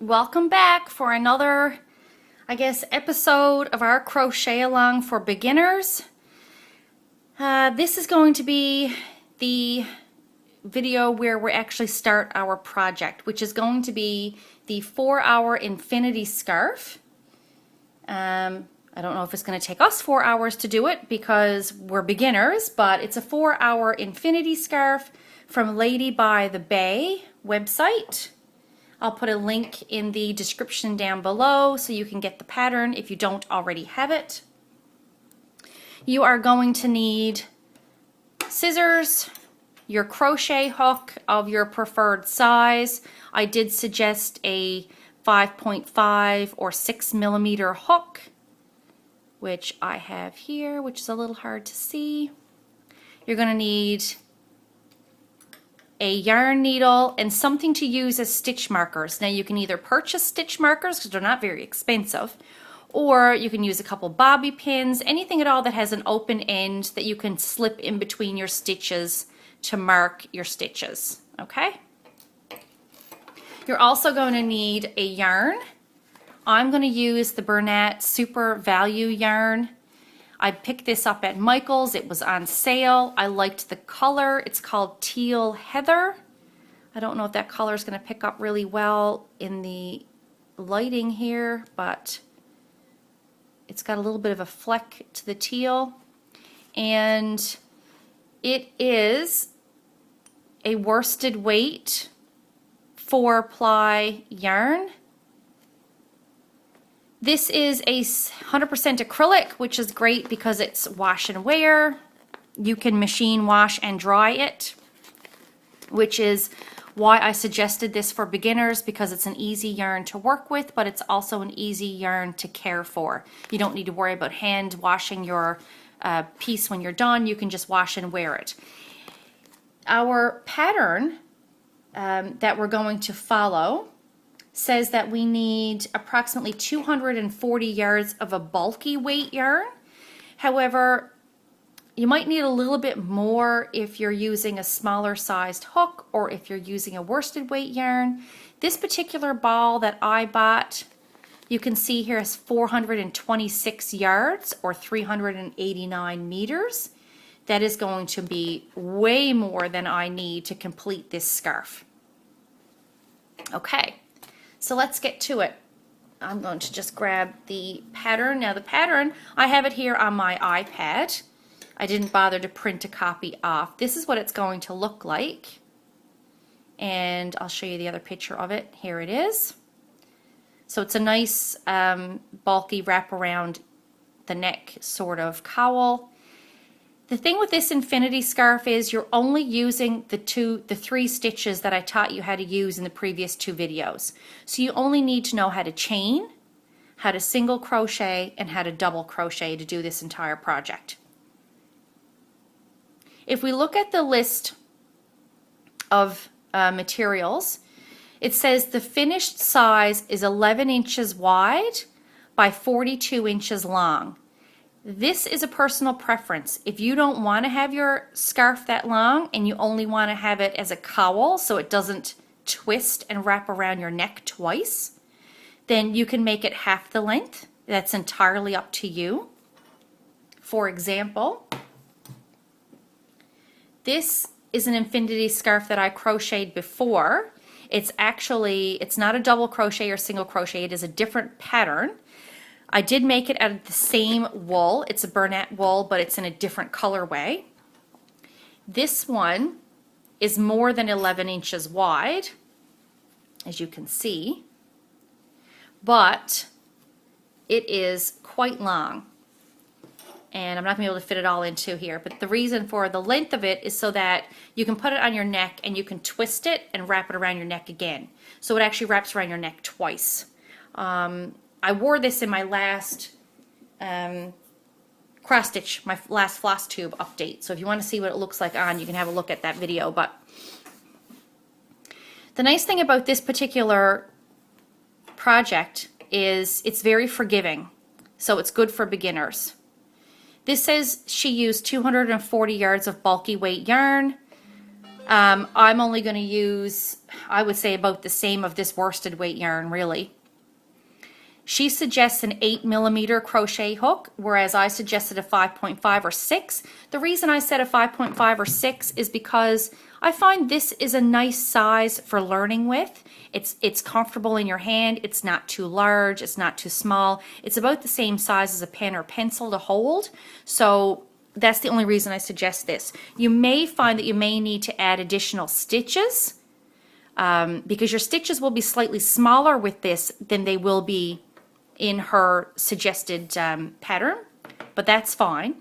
Welcome back for another, I guess, episode of our crochet along for beginners. This is going to be the video where we actually start our project, which is going to be the 4-hour infinity scarf. I don't know if it's going to take us 4 hours to do it because we're beginners, but it's a 4-hour infinity scarf from Lady by the Bay website. I'll put a link in the description down below so you can get the pattern if you don't already have it. You are going to need scissors, your crochet hook of your preferred size. I did suggest a 5.5 or 6 millimeter hook, which I have here, which is a little hard to see. You're going to need a yarn needle and something to use as stitch markers. Now you can either purchase stitch markers because they're not very expensive, or you can use a couple bobby pins, anything at all that has an open end that you can slip in between your stitches to mark your stitches, okay? You're also going to need a yarn. I'm going to use the Bernat Super Value yarn. I picked this up at Michael's. It was on sale. I liked the color. It's called Teal Heather. I don't know if that color is going to pick up really well in the lighting here, but it's got a little bit of a fleck to the teal. And it is a worsted weight 4-ply yarn. This is a 100% acrylic, which is great because it's wash and wear. You can machine wash and dry it, which is why I suggested this for beginners, because it's an easy yarn to work with, but it's also an easy yarn to care for. You don't need to worry about hand washing your piece when you're done. You can just wash and wear it. Our pattern that we're going to follow says that we need approximately 240 yards of a bulky weight yarn. However, you might need a little bit more if you're using a smaller sized hook or if you're using a worsted weight yarn. This particular ball that I bought, you can see here, is 426 yards or 389 meters. That is going to be way more than I need to complete this scarf. Okay. So let's get to it. I'm going to just grab the pattern. Now the pattern, I have it here on my iPad. I didn't bother to print a copy off. This is what it's going to look like. And I'll show you the other picture of it. Here it is. So it's a nice bulky wrap around the neck sort of cowl. The thing with this infinity scarf is you're only using the 3 stitches that I taught you how to use in the previous 2 videos. So you only need to know how to chain, how to single crochet, and how to double crochet to do this entire project. If we look at the list of materials, it says the finished size is 11 inches wide by 42 inches long. This is a personal preference. If you don't want to have your scarf that long and you only want to have it as a cowl so it doesn't twist and wrap around your neck twice, then you can make it half the length. That's entirely up to you. For example, this is an infinity scarf that I crocheted before. It's not a double crochet or single crochet. It is a different pattern. I did make it out of the same wool. It's a Bernat wool, but it's in a different colorway. This one is more than 11 inches wide, as you can see, but it is quite long. And I'm not going to be able to fit it all into here, but the reason for the length of it is so that you can put it on your neck and you can twist it and wrap it around your neck again. So it actually wraps around your neck twice. I wore this in my last cross stitch, my last floss tube update. So if you want to see what it looks like on, you can have a look at that video. But the nice thing about this particular project is it's very forgiving. So it's good for beginners. This says she used 240 yards of bulky weight yarn. I'm only going to use, I would say, about the same of this worsted weight yarn, really. She suggests an 8mm crochet hook, whereas I suggested a 5.5 or 6. The reason I said a 5.5 or 6 is because I find this is a nice size for learning with. It's comfortable in your hand. It's not too large. It's not too small. It's about the same size as a pen or pencil to hold. So that's the only reason I suggest this. You may find that you may need to add additional stitches because your stitches will be slightly smaller with this than they will be in her suggested pattern, but that's fine.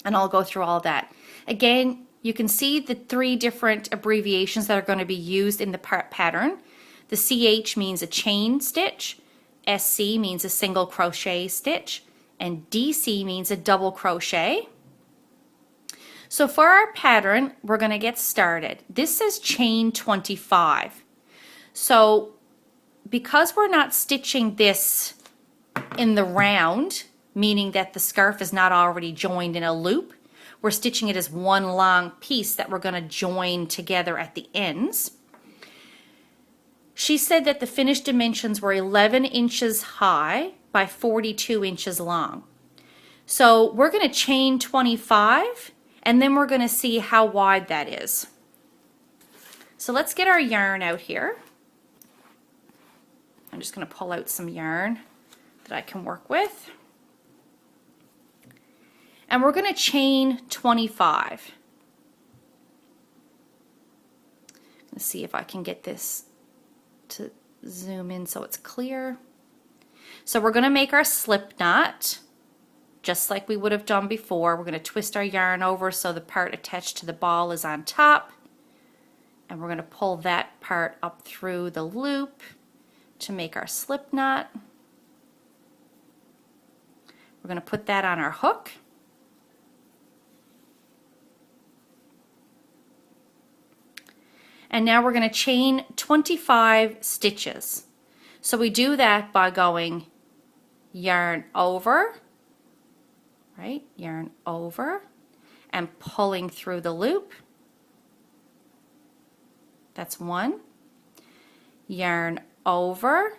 And I'll go through all that. Again, you can see the 3 different abbreviations that are going to be used in the pattern. The CH means a chain stitch, SC means a single crochet stitch, and DC means a double crochet. So for our pattern, we're going to get started. This says chain 25. So because we're not stitching this in the round, meaning that the scarf is not already joined in a loop, we're stitching it as one long piece that we're going to join together at the ends. She said that the finished dimensions were 11 inches high by 42 inches long. So we're going to chain 25 and then we're going to see how wide that is. So let's get our yarn out here. I'm just going to pull out some yarn that I can work with. And we're going to chain 25. Let's see if I can get this to zoom in so it's clear. So we're going to make our slip knot just like we would have done before. We're going to twist our yarn over so the part attached to the ball is on top. And we're going to pull that part up through the loop to make our slip knot. We're going to put that on our hook. And now we're going to chain 25 stitches. So we do that by going yarn over, right? Yarn over and pulling through the loop. That's 1. Yarn over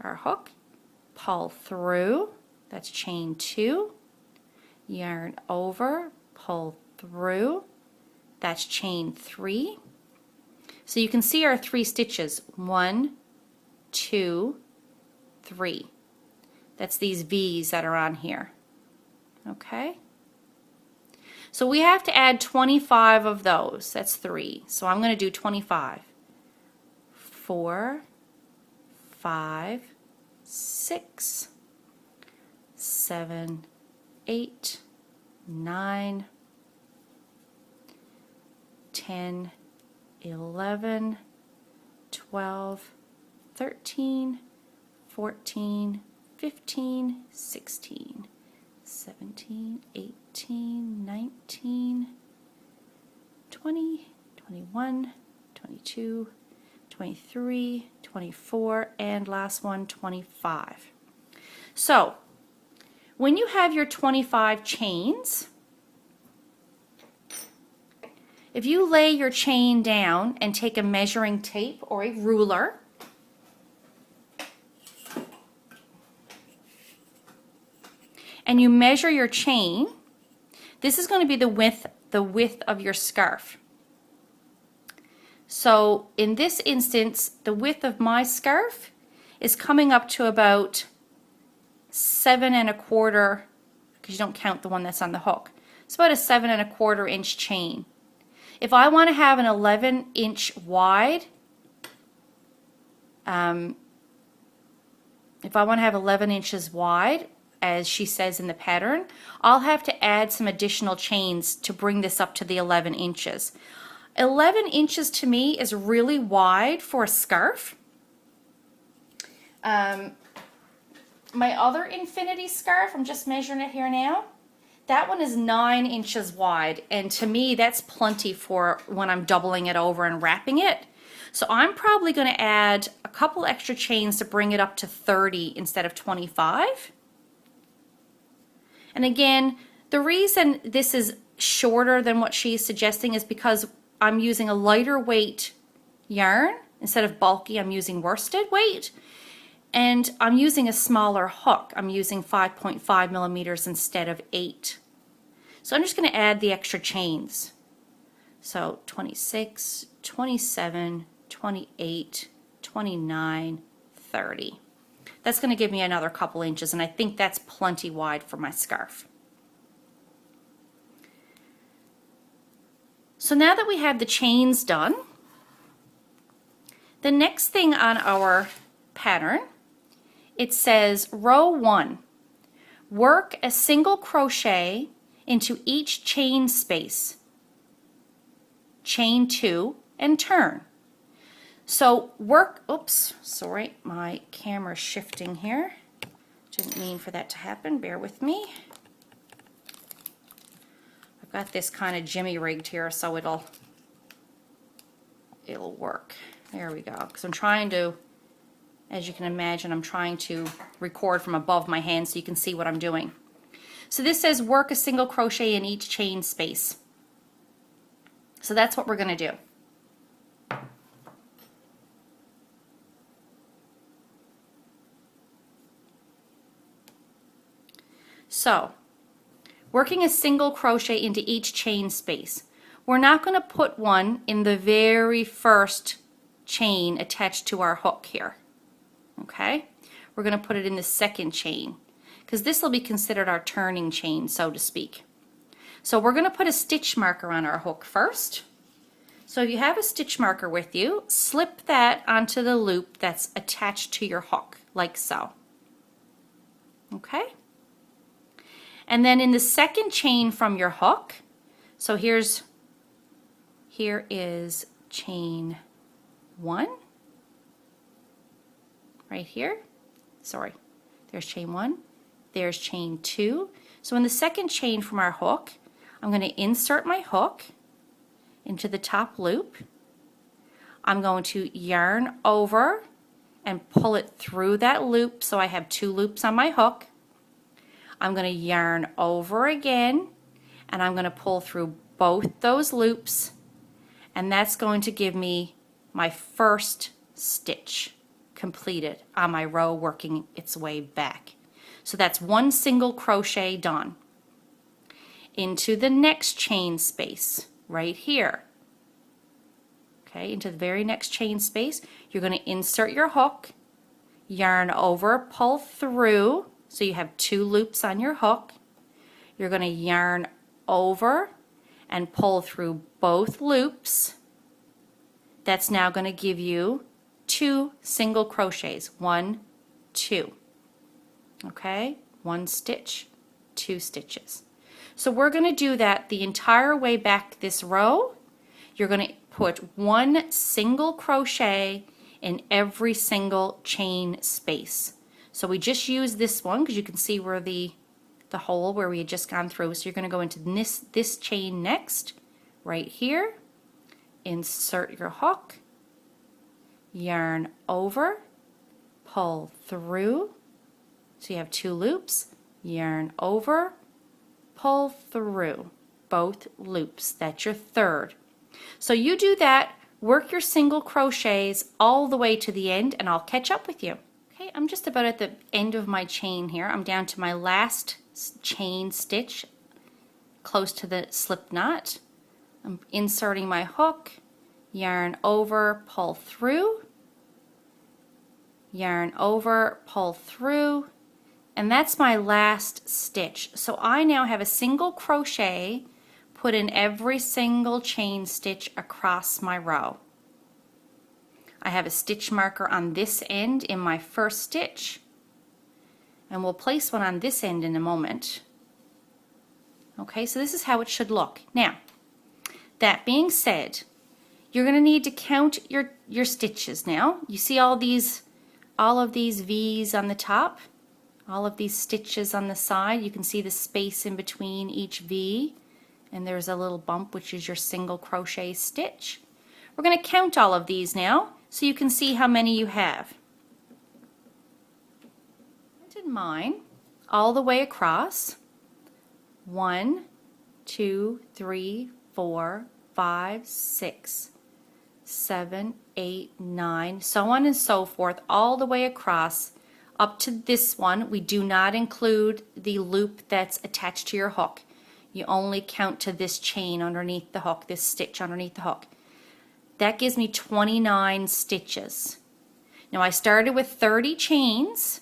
our hook, pull through, that's chain 2, yarn over, pull through, that's chain 3. So you can see our 3 stitches, 1, 2, 3. That's these V's that are on here. Okay? So we have to add 25 of those. That's 3. So I'm going to do 25. 4, 5, 6, 7, 8, 9, 10, 11, 12, 13, 14, 15, 16, 17, 18, 19, 20, 21, 22, 23, 24, and last one, 25. So when you have your 25 chains, if you lay your chain down and take a measuring tape or a ruler, and you measure your chain, this is going to be the width of your scarf. So in this instance, the width of my scarf is coming up to about 7 1/4, because you don't count the one that's on the hook. It's about a 7 1/4 inch chain. If I want to have an 11-inch wide, if I want to have 11 inches wide, as she says in the pattern, I'll have to add some additional chains to bring this up to the 11 inches. 11 inches to me is really wide for a scarf. My other infinity scarf, I'm just measuring it here now, that one is 9 inches wide, and to me that's plenty for when I'm doubling it over and wrapping it. So I'm probably going to add a couple extra chains to bring it up to 30 instead of 25. And again, the reason this is shorter than what she's suggesting is because I'm using a lighter weight yarn. Instead of bulky, I'm using worsted weight. And I'm using a smaller hook. I'm using 5.5 millimeters instead of 8. So I'm just going to add the extra chains. So 26, 27, 28, 29, 30. That's going to give me another couple inches, and I think that's plenty wide for my scarf. So now that we have the chains done, the next thing on our pattern, it says row 1, work a single crochet into each chain space, chain 2, and turn. So work, oops, sorry, my camera's shifting here. Didn't mean for that to happen, bear with me. I've got this kind of jimmy rigged here so it'll work. There we go, because I'm trying to, as you can imagine, I'm trying to record from above my hand so you can see what I'm doing. So this says work a single crochet in each chain space. So that's what we're going to do. So, working a single crochet into each chain space. We're not going to put one in the very first chain attached to our hook here. Okay? We're going to put it in the second chain because this will be considered our turning chain, so to speak. So we're going to put a stitch marker on our hook first. So if you have a stitch marker with you, slip that onto the loop that's attached to your hook, like so. Okay? And then in the second chain from your hook, so here is chain 1, right here. Sorry, there's chain 1, there's chain 2. So in the second chain from our hook, I'm going to insert my hook into the top loop. I'm going to yarn over and pull it through that loop, so I have 2 loops on my hook. I'm going to yarn over again, and I'm going to pull through both those loops, and that's going to give me my first stitch completed on my row working its way back. So that's one single crochet done. Into the next chain space right here. Okay, into the very next chain space, you're going to insert your hook, yarn over, pull through, so you have 2 loops on your hook. You're going to yarn over and pull through both loops. That's now going to give you 2 single crochets. 1, 2. Okay, 1 stitch, 2 stitches. So we're going to do that the entire way back this row. You're going to put 1 single crochet in every single chain space. So we just use this one because you can see where the hole where we had just gone through. So you're going to go into this chain next, right here, insert your hook, yarn over, pull through, so you have 2 loops, yarn over, pull through, both loops. That's your third. So you do that, work your single crochets all the way to the end, and I'll catch up with you. Okay, I'm just about at the end of my chain here. I'm down to my last chain stitch close to the slip knot. I'm inserting my hook, yarn over, pull through, yarn over, pull through, and that's my last stitch. So I now have a single crochet put in every single chain stitch across my row. I have a stitch marker on this end in my first stitch, and we'll place one on this end in a moment. Okay, so this is how it should look. Now, that being said, you're going to need to count your stitches now. You see all of these V's on the top, all of these stitches on the side. You can see the space in between each V, and there's a little bump, which is your single crochet stitch. We're going to count all of these now so you can see how many you have. I did mine all the way across. 1, 2, 3, 4, 5, 6, 7, 8, 9, so on and so forth, all the way across up to this one. We do not include the loop that's attached to your hook. You only count to this chain underneath the hook, this stitch underneath the hook. That gives me 29 stitches. Now I started with 30 chains,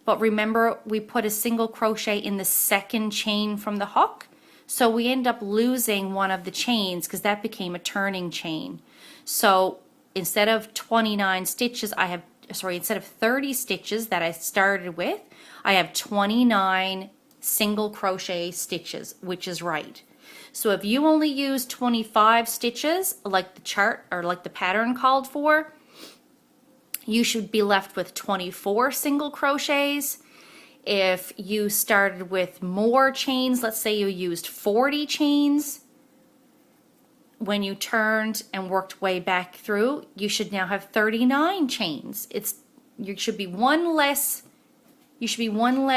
but remember we put a single crochet in the second chain from the hook, so we end up losing one of the chains because that became a turning chain. So instead of 29 stitches, instead of 30 stitches that I started with, I have 29 single crochet stitches, which is right. So if you only use 25 stitches, like the chart or like the pattern called for, you should be left with 24 single crochets. If you started with more chains, let's say you used 40 chains, when you turned and worked way back through, you should now have 39 chains. You should be one less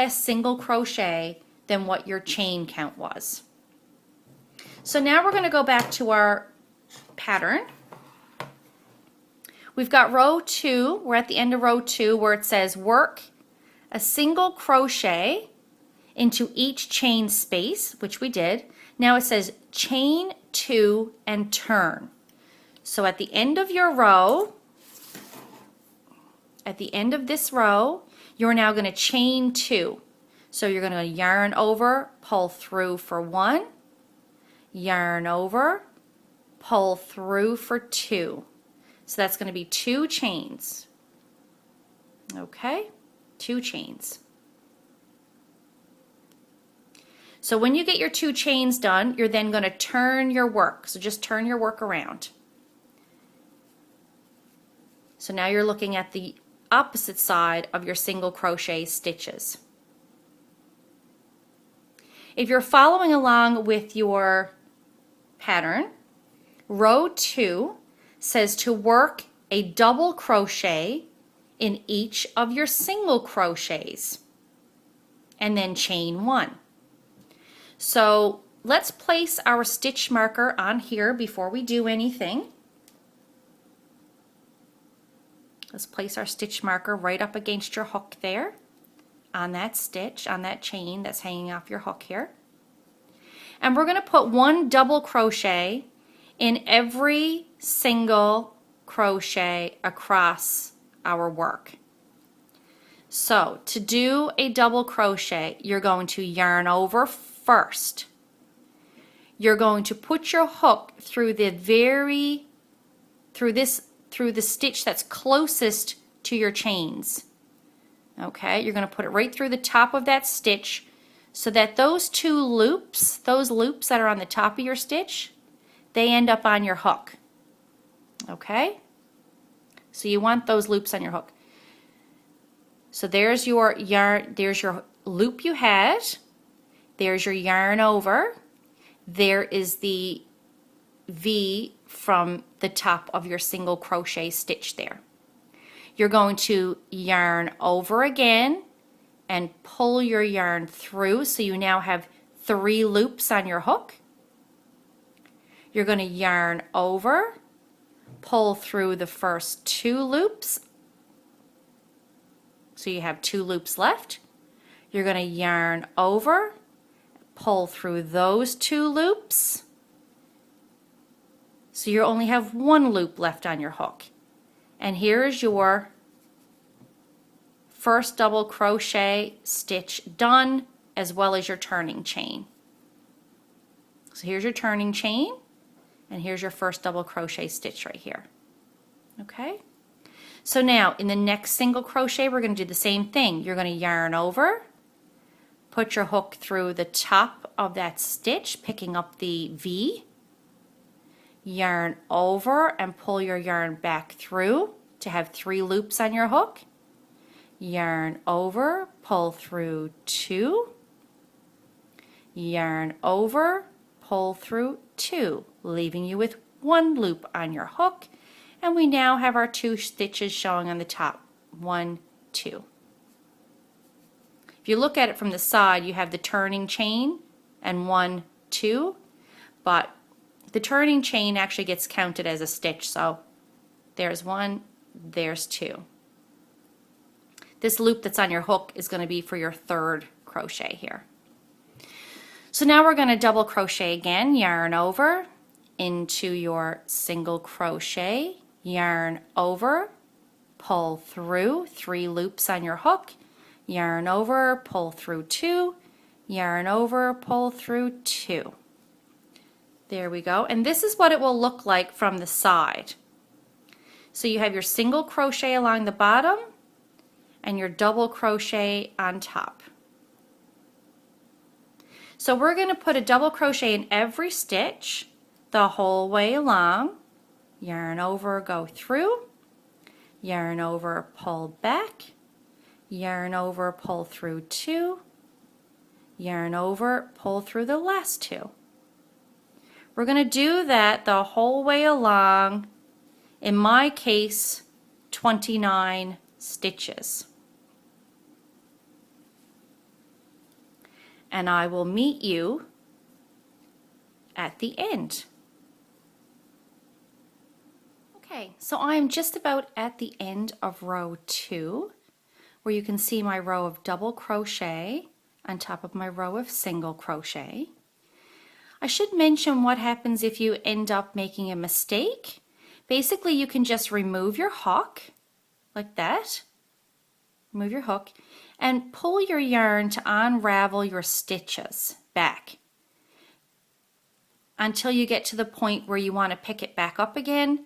single crochet than what your chain count was. So now we're going to go back to our pattern. We've got row 2. We're at the end of row 2 where it says work a single crochet into each chain space, which we did. Now it says chain 2 and turn. So at the end of your row, at the end of this row, you're now going to chain 2. So you're going to yarn over, pull through for 1, yarn over, pull through for 2. So that's going to be 2 chains. Okay, 2 chains. So when you get your 2 chains done, you're then going to turn your work. So just turn your work around. So now you're looking at the opposite side of your single crochet stitches. If you're following along with your pattern, row 2 says to work a double crochet in each of your single crochets and then chain 1. So let's place our stitch marker on here before we do anything. Let's place our stitch marker right up against your hook there on that stitch, on that chain that's hanging off your hook here. And we're going to put 1 double crochet in every single crochet across our work. So to do a double crochet, you're going to yarn over first. You're going to put your hook through the stitch that's closest to your chains. Okay, you're going to put it right through the top of that stitch so that those 2 loops, those loops that are on the top of your stitch, they end up on your hook. Okay, so you want those loops on your hook. So there's your yarn, there's your loop you had, there's your yarn over, there is the V from the top of your single crochet stitch there. You're going to yarn over again and pull your yarn through, so you now have 3 loops on your hook. You're going to yarn over, pull through the first 2 loops, so you have 2 loops left. You're going to yarn over, pull through those 2 loops, so you only have 1 loop left on your hook. And here's your first double crochet stitch done, as well as your turning chain. So here's your turning chain, and here's your first double crochet stitch right here. Okay, so now in the next single crochet we're going to do the same thing. You're going to yarn over, put your hook through the top of that stitch, picking up the V, yarn over and pull your yarn back through to have 3 loops on your hook. Yarn over, pull through 2, yarn over, pull through 2, leaving you with 1 loop on your hook, and we now have our 2 stitches showing on the top. 1, 2. If you look at it from the side, you have the turning chain and 1, 2, but the turning chain actually gets counted as a stitch. So there's one, there's two. This loop that's on your hook is going to be for your third crochet here. So now we're going to double crochet again, yarn over into your single crochet, yarn over, pull through 3 loops on your hook, yarn over, pull through 2, yarn over, pull through 2. There we go. And this is what it will look like from the side. So you have your single crochet along the bottom and your double crochet on top. So we're going to put a double crochet in every stitch the whole way along. Yarn over, go through, yarn over, pull back, yarn over, pull through 2, yarn over, pull through the last 2. We're going to do that the whole way along, in my case 29 stitches. And I will meet you at the end. Okay, so I am just about at the end of row 2, where you can see my row of double crochet on top of my row of single crochet. I should mention what happens if you end up making a mistake. Basically, you can just remove your hook like that. Remove your hook and pull your yarn to unravel your stitches back until you get to the point where you want to pick it back up again.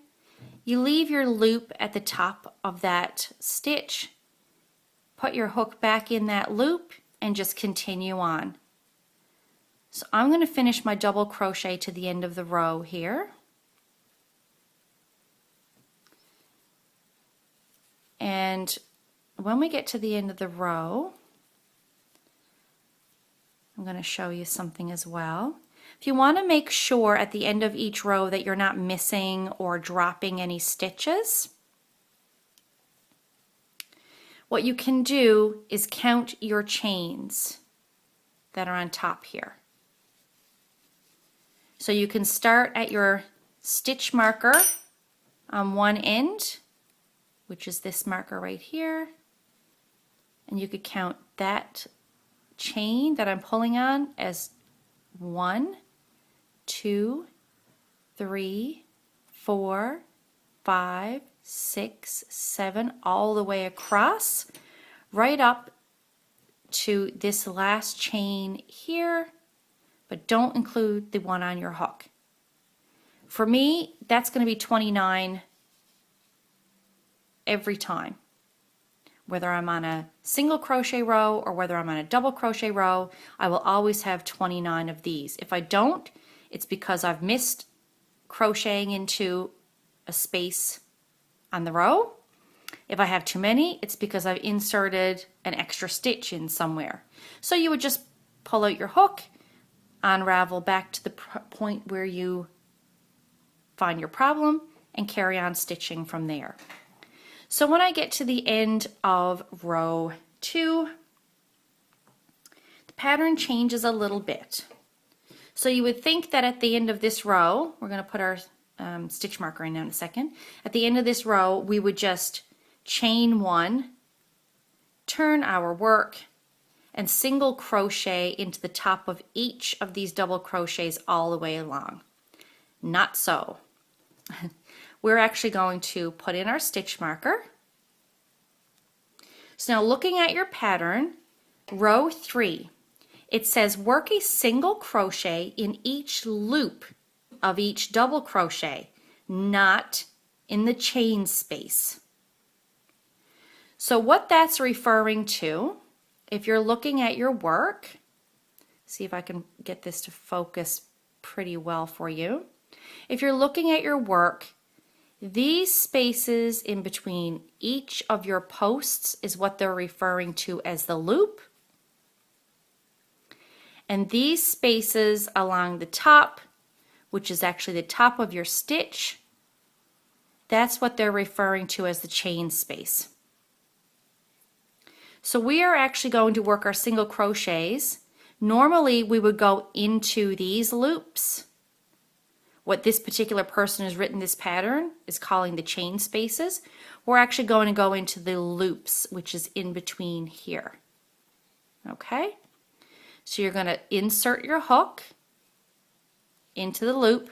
You leave your loop at the top of that stitch, put your hook back in that loop, and just continue on. So I'm going to finish my double crochet to the end of the row here. And when we get to the end of the row, I'm going to show you something as well. If you want to make sure at the end of each row that you're not missing or dropping any stitches, what you can do is count your chains that are on top here. So you can start at your stitch marker on one end, which is this marker right here, and you could count that chain that I'm pulling on as 1, 2, 3, 4, 5, 6, 7, all the way across, right up to this last chain here, but don't include the one on your hook. For me, that's going to be 29 every time. Whether I'm on a single crochet row or whether I'm on a double crochet row, I will always have 29 of these. If I don't, it's because I've missed crocheting into a space on the row. If I have too many, it's because I've inserted an extra stitch in somewhere. So you would just pull out your hook, unravel back to the point where you find your problem, and carry on stitching from there. So when I get to the end of row 2, the pattern changes a little bit. So you would think that at the end of this row, we're going to put our stitch marker in now in a second. At the end of this row, we would just chain 1, turn our work, and single crochet into the top of each of these double crochets all the way along. Not so. We're actually going to put in our stitch marker. So now looking at your pattern, row 3, it says work a single crochet in each loop of each double crochet, not in the chain space. So what that's referring to, if you're looking at your work, see if I can get this to focus pretty well for you. If you're looking at your work, these spaces in between each of your posts is what they're referring to as the loop. And these spaces along the top, which is actually the top of your stitch, that's what they're referring to as the chain space. So we are actually going to work our single crochets. Normally we would go into these loops what this particular person who's written this pattern is calling the chain spaces. We're actually going to go into the loops, which is in between here. Okay? So you're going to insert your hook into the loop.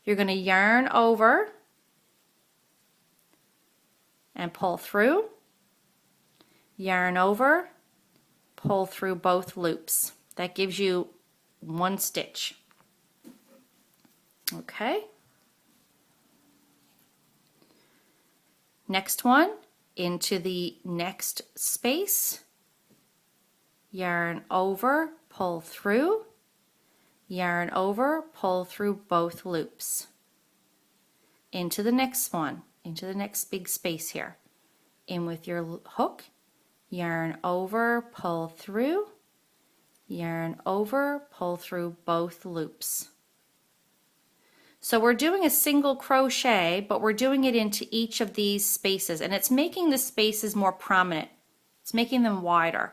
You're going to yarn over and pull through, yarn over, pull through both loops. That gives you one stitch. Okay. Next one, into the next space, yarn over, pull through, yarn over, pull through both loops. Into the next one, into the next big space here. In with your hook, yarn over, pull through, yarn over, pull through both loops. So we're doing a single crochet, but we're doing it into each of these spaces, and it's making the spaces more prominent. It's making them wider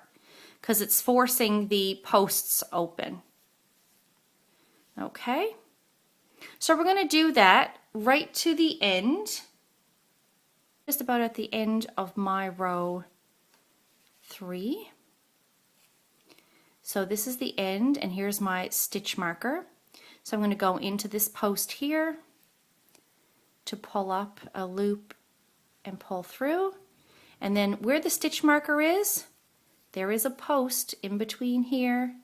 because it's forcing the posts open. Okay, so we're going to do that right to the end, just about at the end of my row 3. So this is the end, and here's my stitch marker. So I'm going to go into this post here to pull up a loop and pull through, and then where the stitch marker is, there is a post in between here.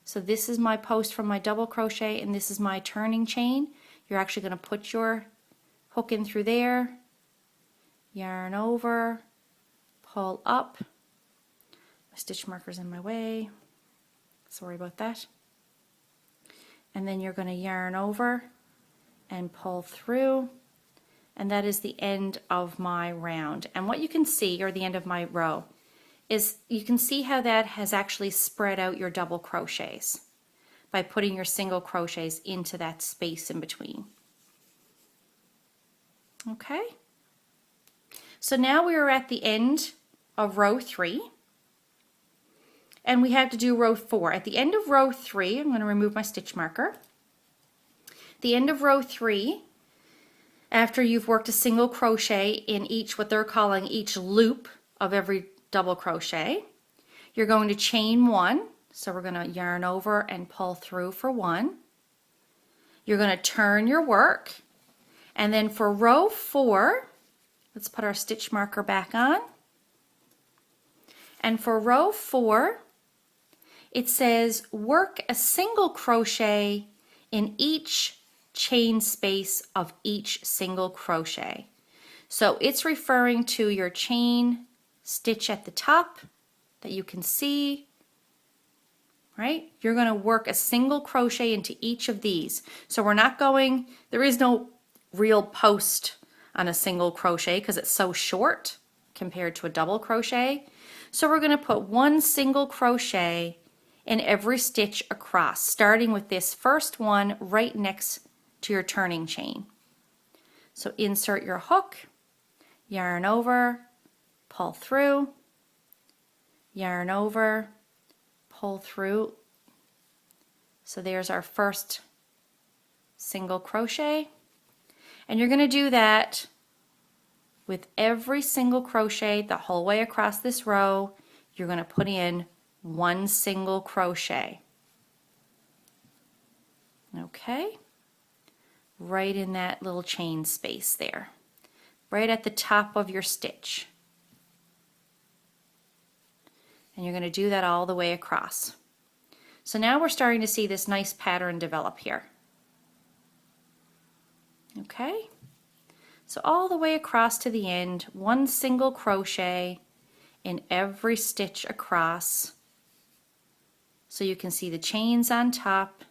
So this is my post from my double crochet, and this is my turning chain. You're actually going to put your hook in through there, yarn over, pull up. My stitch marker's in my way, sorry about that. And then you're going to yarn over and pull through, and that is the end of my round. And what you can see, or the end of my row, is you can see how that has actually spread out your double crochets by putting your single crochets into that space in between. Okay, so now we are at the end of row 3, and we have to do row 4. At the end of row 3, I'm going to remove my stitch marker. The end of row 3, after you've worked a single crochet in each, what they're calling each loop of every double crochet, you're going to chain 1. So we're going to yarn over and pull through for 1. You're going to turn your work, and then for row 4, let's put our stitch marker back on. And for row 4, it says work a single crochet in each chain space of each single crochet. So it's referring to your chain stitch at the top that you can see, right? You're going to work a single crochet into each of these. So we're not going, there is no real post on a single crochet because it's so short compared to a double crochet. So we're going to put one single crochet in every stitch across, starting with this first one right next to your turning chain. So insert your hook, yarn over, pull through, yarn over, pull through. So there's our first single crochet, and you're going to do that with every single crochet the whole way across this row. You're going to put in one single crochet. Okay, right in that little chain space there, right at the top of your stitch. And you're going to do that all the way across. So now we're starting to see this nice pattern develop here. Okay, so all the way across to the end, one single crochet in every stitch across. So you can see the chains on top,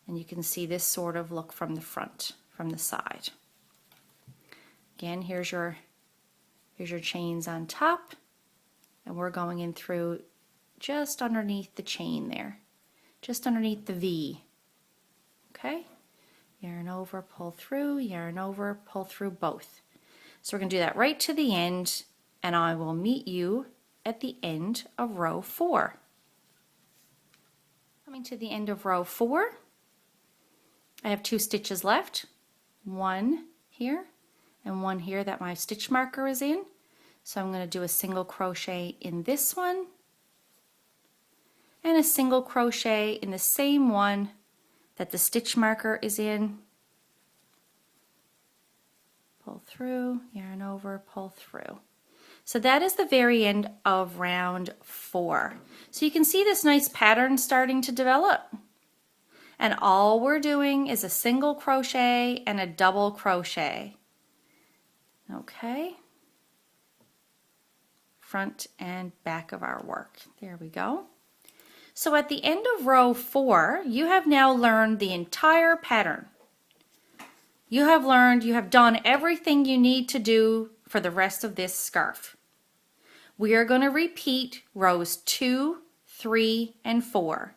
and you can see this sort of look from the front, from the side. Again, here's your chains on top, and we're going in through just underneath the chain there, just underneath the V. Okay, yarn over, pull through, yarn over, pull through both. So we're going to do that right to the end, and I will meet you at the end of row 4. Coming to the end of row 4, I have 2 stitches left, one here and one here that my stitch marker is in. So I'm going to do a single crochet in this one and a single crochet in the same one that the stitch marker is in. Pull through, yarn over, pull through. So that is the very end of round 4. So you can see this nice pattern starting to develop. And all we're doing is a single crochet and a double crochet. Okay. Front and back of our work. There we go. So at the end of row 4, you have now learned the entire pattern. You have done everything you need to do for the rest of this scarf. We are going to repeat rows 2, 3, and 4.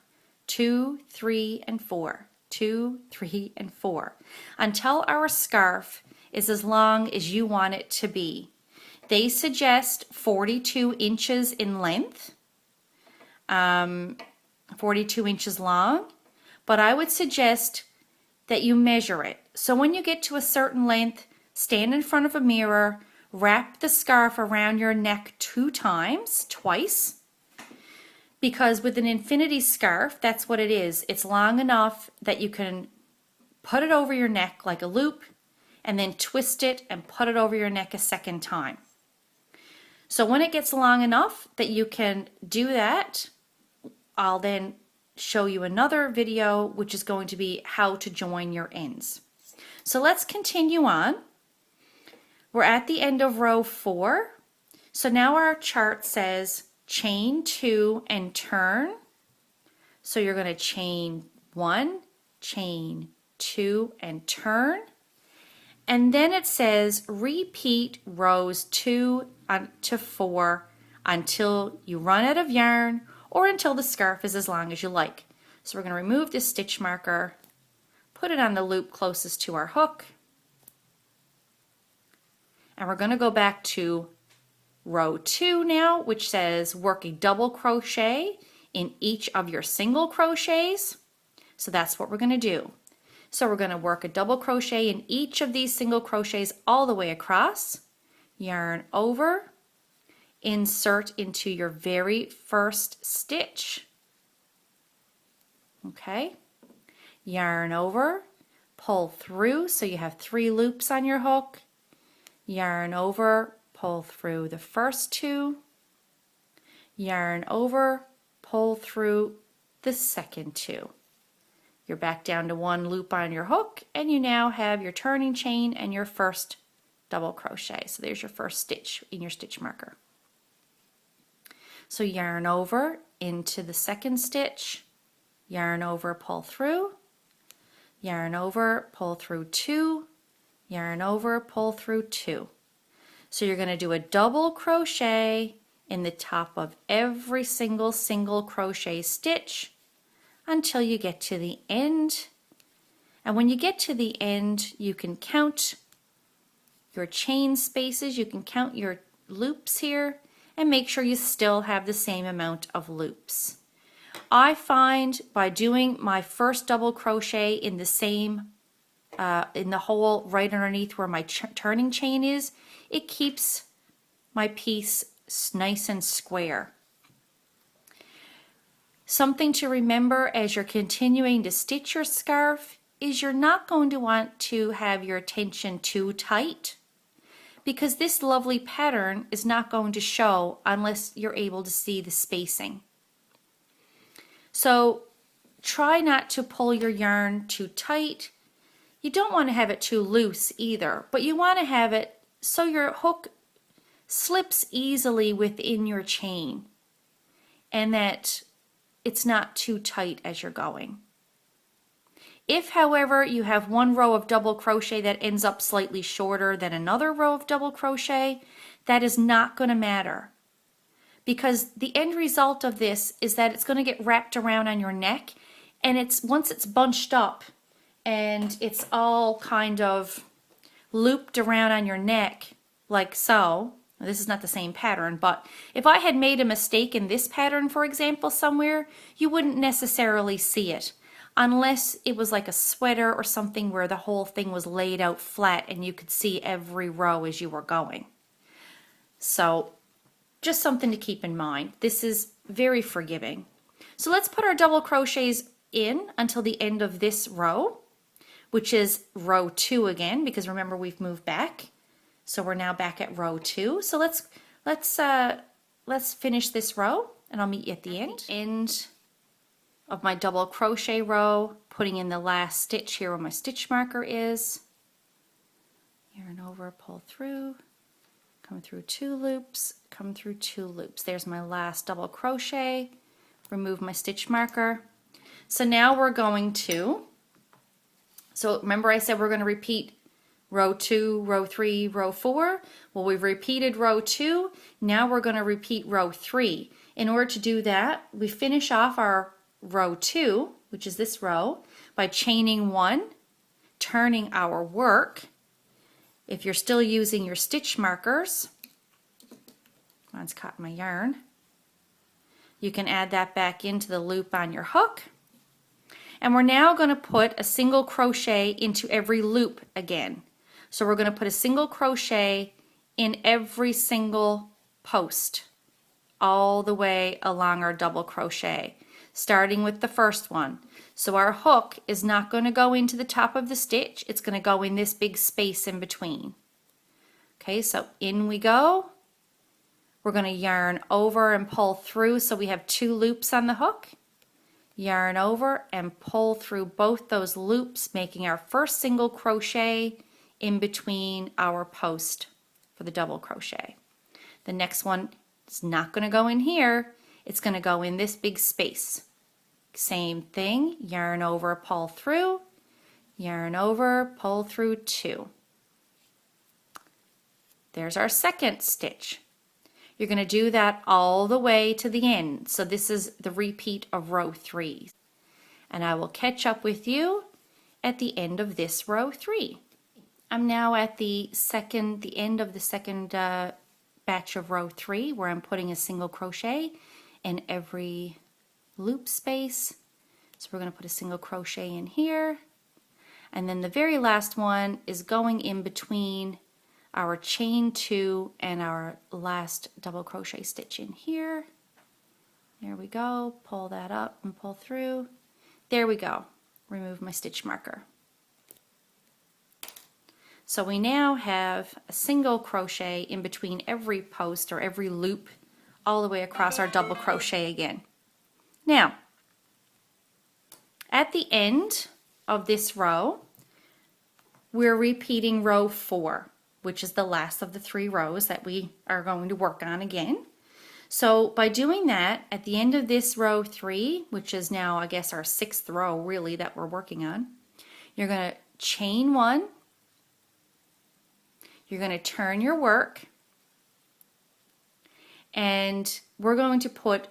2, 3, and 4. 2, 3, and 4. Until our scarf is as long as you want it to be. They suggest 42 inches in length, 42 inches long, but I would suggest that you measure it. So when you get to a certain length, stand in front of a mirror, wrap the scarf around your neck 2 times, twice, because with an infinity scarf, that's what it is. It's long enough that you can put it over your neck like a loop and then twist it and put it over your neck a second time. So when it gets long enough that you can do that, I'll then show you another video which is going to be how to join your ends. So let's continue on. We're at the end of row 4. So now our chart says chain 2 and turn. So you're going to chain 1, chain 2 and turn. And then it says repeat rows 2 to 4 until you run out of yarn or until the scarf is as long as you like. So we're going to remove this stitch marker, put it on the loop closest to our hook, and we're going to go back to row 2 now, which says work a double crochet in each of your single crochets. So that's what we're going to do. So we're going to work a double crochet in each of these single crochets all the way across, yarn over, insert into your very first stitch. Okay, yarn over, pull through, so you have 3 loops on your hook, yarn over, pull through the first 2, yarn over, pull through the second 2. You're back down to 1 loop on your hook, and you now have your turning chain and your first double crochet. So there's your first stitch in your stitch marker. So yarn over into the second stitch, yarn over, pull through, yarn over, pull through 2, yarn over, pull through 2. So you're going to do a double crochet in the top of every single crochet stitch until you get to the end. And when you get to the end, you can count your chain spaces, you can count your loops here, and make sure you still have the same amount of loops. I find by doing my first double crochet in the same in the hole right underneath where my turning chain is, it keeps my piece nice and square. Something to remember as you're continuing to stitch your scarf is you're not going to want to have your tension too tight, because this lovely pattern is not going to show unless you're able to see the spacing. So try not to pull your yarn too tight. You don't want to have it too loose either, but you want to have it so your hook slips easily within your chain and that it's not too tight as you're going. If, however, you have one row of double crochet that ends up slightly shorter than another row of double crochet, that is not going to matter, because the end result of this is that it's going to get wrapped around on your neck, and once it's bunched up and it's all kind of looped around on your neck like so. This is not the same pattern, but if I had made a mistake in this pattern, for example, somewhere, you wouldn't necessarily see it. unless it was like a sweater or something where the whole thing was laid out flat and you could see every row as you were going. So just something to keep in mind. This is very forgiving. So let's put our double crochets in until the end of this row, which is row 2 again, because remember we've moved back. So we're now back at row 2. So let's finish this row and I'll meet you at the end of my double crochet row, putting in the last stitch here where my stitch marker is. Yarn over, pull through, come through 2 loops, come through 2 loops. There's my last double crochet, remove my stitch marker. So now we're going to, so remember I said we're going to repeat row 2, row 3, row 4. Well, we've repeated row 2. Now we're going to repeat row 3. In order to do that, we finish off our row 2, which is this row, by chaining 1, turning our work. If you're still using your stitch markers, mine's caught in my yarn, you can add that back into the loop on your hook. And we're now going to put a single crochet into every loop again. So we're going to put a single crochet in every single post all the way along our double crochet, starting with the first one. So our hook is not going to go into the top of the stitch, it's going to go in this big space in between. Okay, so in we go. We're going to yarn over and pull through, so we have 2 loops on the hook. Yarn over and pull through both those loops, making our first single crochet in between our post for the double crochet. The next one is not going to go in here, it's going to go in this big space. Same thing, yarn over, pull through, yarn over, pull through 2. There's our second stitch. You're going to do that all the way to the end. So this is the repeat of row 3. And I will catch up with you at the end of this row 3. I'm now at the end of the second batch of row 3, where I'm putting a single crochet in every loop space. So we're going to put a single crochet in here. And then the very last one is going in between our chain 2 and our last double crochet stitch in here. There we go. Pull that up and pull through. There we go. Remove my stitch marker. So we now have a single crochet in between every post or every loop all the way across our double crochet again. Now, at the end of this row, we're repeating row 4, which is the last of the 3 rows that we are going to work on again. So by doing that, at the end of this row 3, which is now I guess our 6th row really that we're working on, you're going to chain 1, you're going to turn your work, and we're going to put,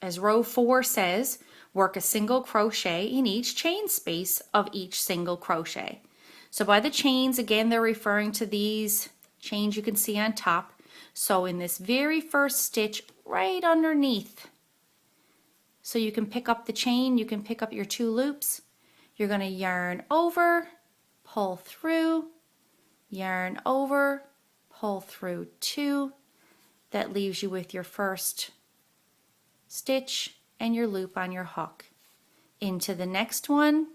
as row 4 says, work a single crochet in each chain space of each single crochet. So by the chains, again, they're referring to these chains you can see on top. So in this very first stitch right underneath, so you can pick up the chain, you can pick up your 2 loops, you're going to yarn over, pull through, yarn over, pull through 2. That leaves you with your first stitch and your loop on your hook. Into the next one,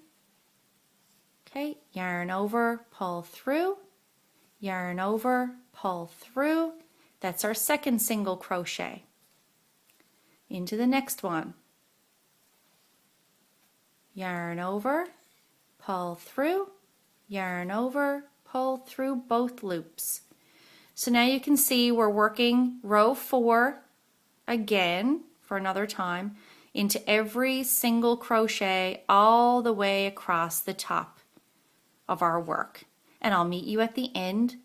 okay, yarn over, pull through, yarn over, pull through. That's our second single crochet. Into the next one, yarn over, pull through, yarn over, pull through both loops. So now you can see we're working row 4 again for another time into every single crochet all the way across the top of our work. And I'll meet you at the end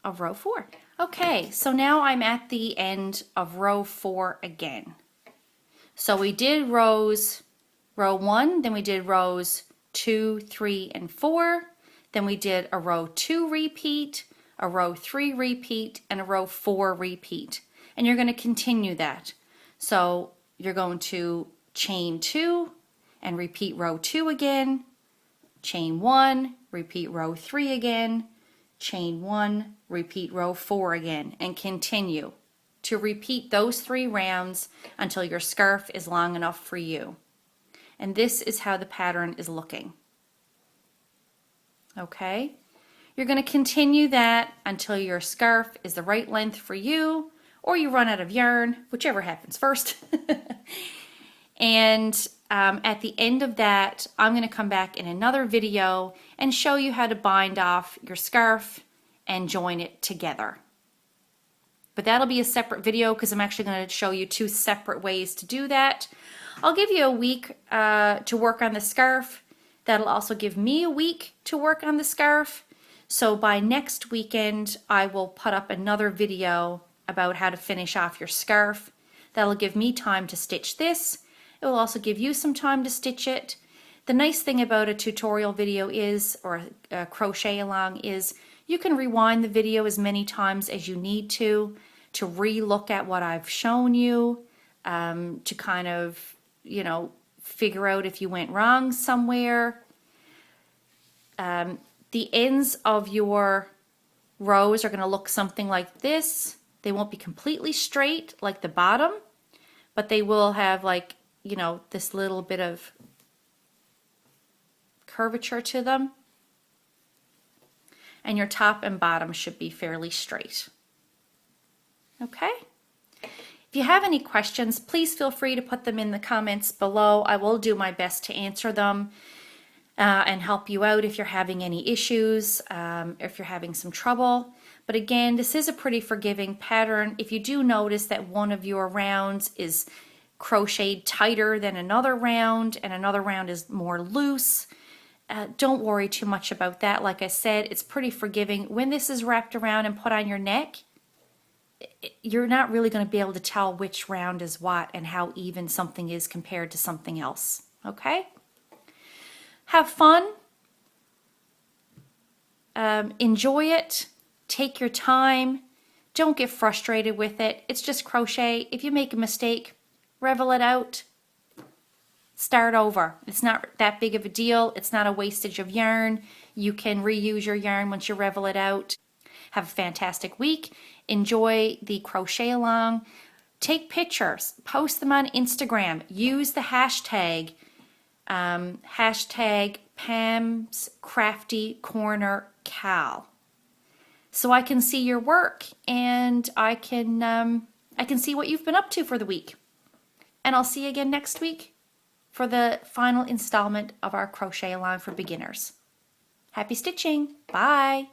of row 4. Okay, so now I'm at the end of row 4 again. So we did row 1, then we did rows 2, 3, and 4. Then we did a row 2 repeat, a row 3 repeat, and a row 4 repeat. And you're going to continue that. So you're going to chain 2, and repeat row 2 again, chain 1, repeat row 3 again, chain 1, repeat row 4 again, and continue to repeat those 3 rounds until your scarf is long enough for you. And this is how the pattern is looking. Okay? You're going to continue that until your scarf is the right length for you, or you run out of yarn, whichever happens first. And at the end of that, I'm going to come back in another video and show you how to bind off your scarf and join it together. But that'll be a separate video because I'm actually going to show you 2 separate ways to do that. I'll give you a week to work on the scarf. That'll also give me a week to work on the scarf. So by next weekend, I will put up another video about how to finish off your scarf. That'll give me time to stitch this. It will also give you some time to stitch it. The nice thing about a tutorial video is, or a crochet along, is you can rewind the video as many times as you need to re-look at what I've shown you, to kind of, you know, figure out if you went wrong somewhere. The ends of your rows are going to look something like this. They won't be completely straight like the bottom, but they will have, like, you know, this little bit of curvature to them. And your top and bottom should be fairly straight. Okay? If you have any questions, please feel free to put them in the comments below. I will do my best to answer them and help you out if you're having any issues, if you're having some trouble. But again, this is a pretty forgiving pattern. If you do notice that one of your rounds is crocheted tighter than another round and another round is more loose, don't worry too much about that. Like I said, it's pretty forgiving. When this is wrapped around and put on your neck, you're not really going to be able to tell which round is what and how even something is compared to something else. Okay? Have fun. Enjoy it. Take your time. Don't get frustrated with it. It's just crochet. If you make a mistake, revel it out. Start over. It's not that big of a deal. It's not a wastage of yarn. You can reuse your yarn once you revel it out. Have a fantastic week. Enjoy the crochet along. Take pictures. Post them on Instagram. Use the hashtag Pam's Crafty Corner Cal, so I can see your work and I can see what you've been up to for the week. And I'll see you again next week for the final installment of our crochet along for beginners. Happy stitching. Bye.